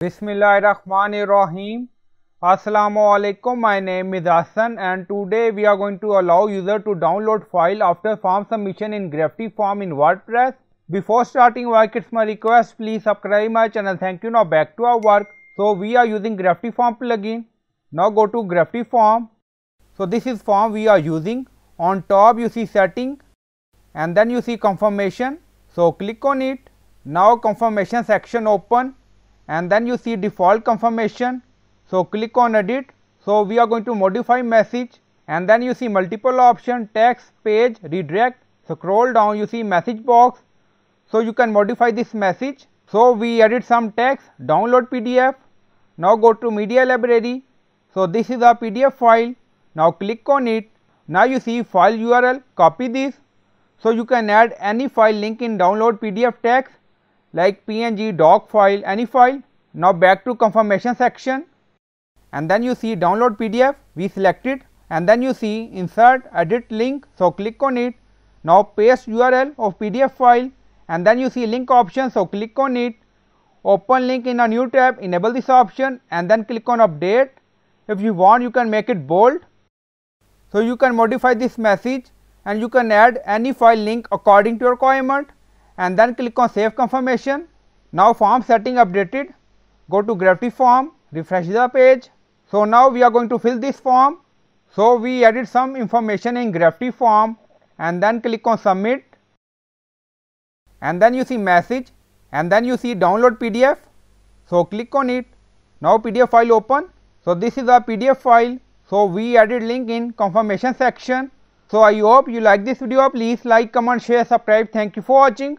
Bismillahirrahmanirrahim. Assalamualaikum. My name is Hassan and today we are going to allow user to download file after form submission in gravityform in WordPress. Before starting work, it's my request, please subscribe my channel. Thank you. Now back to our work. So we are using gravityform plugin. Now go to gravityform. So this is form we are using. On top you see setting and then you see confirmation. So click on it. Now confirmation section open. And then you see default confirmation, so click on edit. So we are going to modify message and then you see multiple option, text, page, redirect. Scroll down, you see message box, so you can modify this message. So we edit some text, download PDF. Now go to media library. So this is a PDF file. Now click on it. Now you see file URL, copy this. So you can add any file link in download PDF text like PNG, doc file, any file. Now back to confirmation section and then you see download PDF, we select it and then you see insert edit link, so click on it. Now paste URL of PDF file and then you see link option, so click on it. Open link in a new tab, enable this option and then click on update. If you want you can make it bold. So you can modify this message and you can add any file link according to your requirement. And then click on save confirmation. Now form setting updated. Go to gravityform, refresh the page. So now we are going to fill this form. So we added some information in gravityform and then click on submit. And then you see message and then you see download PDF. So click on it. Now PDF file open. So this is a PDF file. So we added link in confirmation section. So I hope you like this video. Please like, comment, share, subscribe. Thank you for watching.